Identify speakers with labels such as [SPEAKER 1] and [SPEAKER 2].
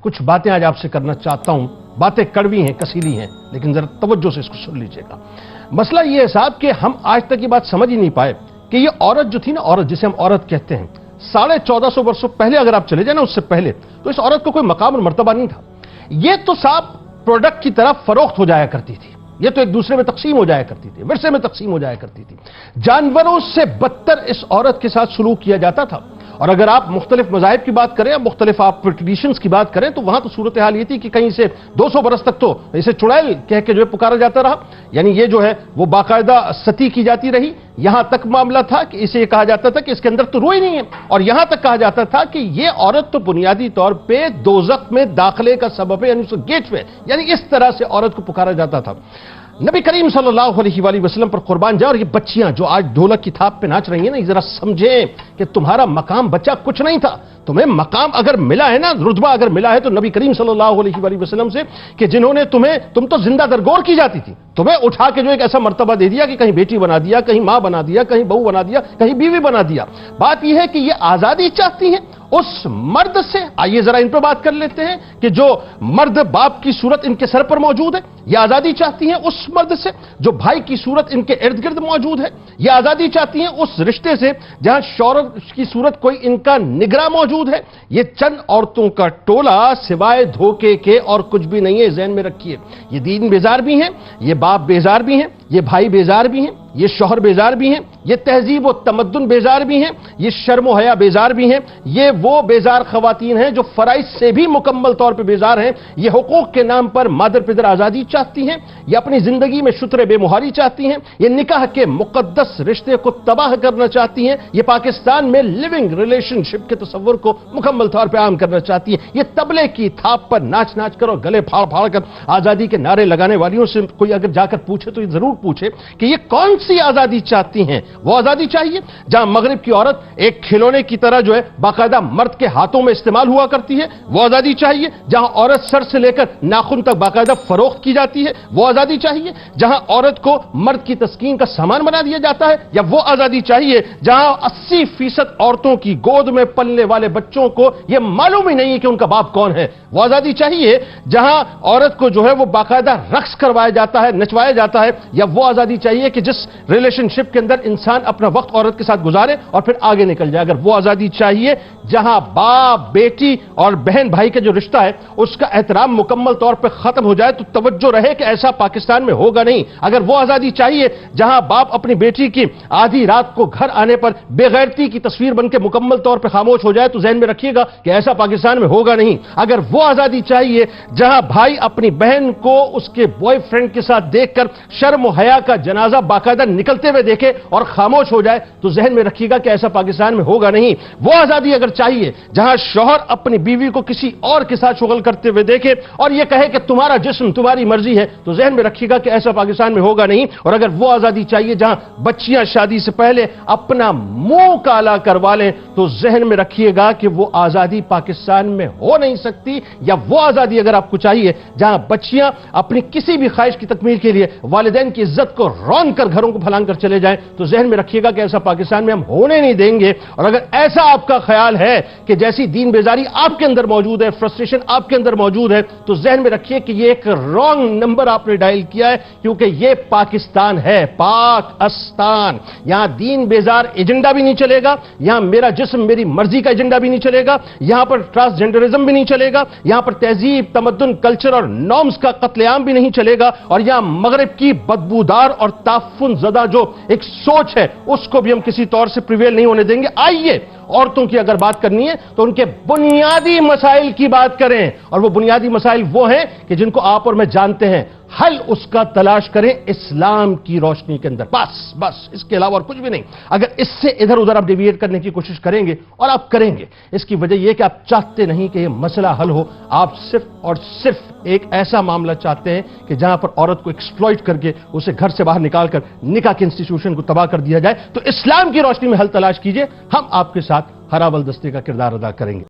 [SPEAKER 1] کچھ باتیں آج آپ سے کرنا چاہتا ہوں. باتیں کڑوی ہیں, کسیلی ہیں, لیکن ذرا توجہ سے اس کو سن لیجئے گا. مسئلہ یہ ہے صاحب کہ ہم آج تک یہ بات سمجھ ہی نہیں پائے کہ یہ عورت جو تھی نا, عورت جسے ہم عورت کہتے ہیں, 1450 برسوں پہلے اگر آپ چلے جائیں نا, اس سے پہلے تو اس عورت کو کوئی مقام اور مرتبہ نہیں تھا. یہ تو صاحب پروڈکٹ کی طرف فروخت ہو جایا کرتی تھی, یہ تو ایک دوسرے میں تقسیم ہو جایا کرتی تھی, ورثے میں تقسیم ہو جایا کرتی تھی. جانوروں سے بدتر اس عورت کے ساتھ سلوک کیا جاتا تھا. اور اگر آپ مختلف مذاہب کی بات کریں, مختلف آپ ٹریڈیشنز کی بات کریں, تو وہاں تو صورتحال یہ تھی کہ کہیں سے 200 برس تک تو اسے چڑیل کہہ کے جو ہے پکارا جاتا رہا. یعنی یہ جو ہے وہ باقاعدہ ستی کی جاتی رہی. یہاں تک معاملہ تھا کہ اسے یہ کہا جاتا تھا کہ اس کے اندر تو روح ہی نہیں ہے, اور یہاں تک کہا جاتا تھا کہ یہ عورت تو بنیادی طور پہ دوزخ میں داخلے کا سبب ہے, یعنی اس گیٹ پہ, یعنی اس طرح سے عورت کو پکارا جاتا تھا. نبی کریم صلی اللہ علیہ وآلہ وسلم پر قربان جائے. اور یہ بچیاں جو آج ڈھولک کی تھاپ پہ ناچ رہی ہیں نا, یہ ذرا سمجھیں کہ تمہارا مقام بچہ کچھ نہیں تھا. تمہیں مقام اگر ملا ہے نا, رتبہ اگر ملا ہے تو نبی کریم صلی اللہ علیہ وآلہ وسلم سے, کہ جنہوں نے تم تو زندہ درگور کی جاتی تھی, تمہیں اٹھا کے جو ایک ایسا مرتبہ دے دیا کہ کہیں بیٹی بنا دیا, کہیں ماں بنا دیا, کہیں بہو بنا دیا, کہیں بیوی بنا دیا. بات یہ ہے کہ یہ آزادی چاہتی ہیں اس مرد سے. آئیے ذرا ان پہ بات کر لیتے ہیں کہ جو مرد باپ کی صورت ان کے سر پر موجود ہے, یہ آزادی چاہتی ہیں اس مرد سے جو بھائی کی صورت ان کے ارد گرد موجود ہے. یہ آزادی چاہتی ہیں اس رشتے سے جہاں شوہر کی صورت کوئی ان کا نگراں موجود ہے. یہ چند عورتوں کا ٹولہ سوائے دھوکے کے اور کچھ بھی نہیں ہے, ذہن میں رکھیے. یہ دین بیزار بھی ہیں, یہ باپ بیزار بھی ہیں, یہ بھائی بیزار بھی ہیں, یہ شوہر بیزار بھی ہیں, یہ تہذیب و تمدن بیزار بھی ہیں, یہ شرم و حیا بیزار بھی ہیں. یہ وہ بیزار خواتین ہیں جو فرائض سے بھی مکمل طور پہ بیزار ہیں. یہ حقوق کے نام پر مادر پدر آزادی چاہتی ہیں, یہ اپنی زندگی میں شتر بے مہاری چاہتی ہیں, یہ نکاح کے مقدس رشتے کو تباہ کرنا چاہتی ہیں, یہ پاکستان میں لیونگ ریلیشن شپ کے تصور کو مکمل طور پہ عام کرنا چاہتی ہیں. یہ طبلے کی تھاپ پر ناچ ناچ کر اور گلے پھاڑ پھاڑ کر آزادی کے نعرے لگانے والیوں سے کوئی اگر جا کر پوچھے تو یہ ضرور پوچھے کہ یہ کون سی آزادی چاہتی ہیں. وہ آزادی چاہیے جہاں مغرب کی عورت ایک کھلونے کی طرح جو ہے باقاعدہ مرد کے ہاتھوں میں استعمال ہوا کرتی ہے. وہ آزادی چاہیے جہاں عورت سر سے لے کر ناخن تک باقاعدہ فروخت کی جاتی ہے. وہ آزادی چاہیے جہاں عورت کو مرد کی تسکین کا سامان بنا دیا جاتا ہے. یا وہ آزادی چاہیے جہاں 80% عورتوں کی گود میں پلنے والے بچوں کو یہ معلوم ہی نہیں ہے کہ ان کا باپ کون ہے. وہ آزادی چاہیے جہاں عورت کو جو ہے وہ باقاعدہ رقص کروایا جاتا ہے, نچوایا جاتا ہے. یا وہ آزادی چاہیے کہ جس ریلیشن شپ کے اندر انسان اپنا وقت عورت کے ساتھ گزارے اور پھر آگے نکل جائے. اگر وہ آزادی چاہیے جہاں باپ بیٹی اور بہن بھائی کا جو رشتہ ہے اس کا احترام مکمل طور پہ ختم ہو جائے تو توجہ رہے کہ ایسا پاکستان میں ہوگا نہیں. اگر وہ آزادی چاہیے جہاں باپ اپنی بیٹی کی آدھی رات کو گھر آنے پر بے غیرتی کی تصویر بن کے مکمل طور پہ خاموش ہو جائے تو ذہن میں رکھیے گا کہ ایسا پاکستان میں ہوگا نہیں. اگر وہ آزادی چاہیے جہاں بھائی اپنی بہن کو اس کے بوائے فرینڈ کے ساتھ دیکھ کر شرم و حیا کا جنازہ باقاعدہ نکلتے ہوئے دیکھے اور خاموش ہو جائے تو ذہن میں رکھیے گا کہ ایسا پاکستان میں ہوگا نہیں. وہ آزادی اگر چاہیے جہاں شوہر اپنی بیوی کو کسی اور کے ساتھ شغل کرتے ہوئے دیکھے اور یہ کہے کہ تمہارا جسم تمہاری مرضی ہے تو ذہن میں رکھیے گا کہ ایسا پاکستان میں ہوگا نہیں. اور اگر وہ آزادی چاہیے جہاں بچیاں شادی سے پہلے اپنا منہ کالا کروا لیں تو ذہن میں رکھیے گا کہ وہ آزادی پاکستان میں ہو نہیں سکتی. یا وہ آزادی اگر آپ کو چاہیے جہاں بچیاں اپنی کسی بھی خواہش کی تکمیل کے لیے والدین کی عزت کو رون کر گھروں کو پھلانگ کر چلے جائیں تو ذہن میں رکھیے گا کہ ایسا پاکستان میں ہم ہونے نہیں دیں گے. اور اگر ایسا آپ کا خیال ہے کہ جیسی دین بیزاری آپ کے اندر موجود ہے, فرسٹریشن آپ کے اندر موجود ہے, تو ذہن میں رکھیے کہ یہ ایک رانگ نمبر آپ نے ڈائل کیا ہے, کیونکہ یہ پاکستان ہے, پاکستان. یہاں دین بیزار ایجنڈا بھی نہیں چلے گا, یہاں میرا جسم میری مرضی کا ایجنڈا بھی نہیں چلے گا, یہاں پر ٹرانسجنڈرزم بھی نہیں چلے گا, یہاں پر تہذیب تمدن کلچر اور نارمز کا قتل عام بھی نہیں چلے گا, اور یہاں مغرب کی بدبودار اور تعفن زدہ جو ایک سوچ ہے اس کو بھی ہم کسی طور سے پریویل نہیں ہونے دیں گے. آئیے عورتوں کی اگر بات کرنی ہے تو ان کے بنیادی مسائل کی بات کریں, اور وہ بنیادی مسائل وہ ہیں کہ جن کو آپ اور میں جانتے ہیں, حل اس کا تلاش کریں اسلام کی روشنی کے اندر. بس اس کے علاوہ اور کچھ بھی نہیں. اگر اس سے ادھر ادھر آپ ڈیویٹ کرنے کی کوشش کریں گے, اور آپ کریں گے, اس کی وجہ یہ کہ آپ چاہتے نہیں کہ یہ مسئلہ حل ہو. آپ صرف اور صرف ایک ایسا معاملہ چاہتے ہیں کہ جہاں پر عورت کو ایکسپلوئٹ کر کے اسے گھر سے باہر نکال کر نکاح کے انسٹیٹیوشن کو تباہ کر دیا جائے. تو اسلام کی روشنی میں حل تلاش کیجئے, ہم آپ کے ساتھ ہرا بل دستے کا کردار ادا کریں گے.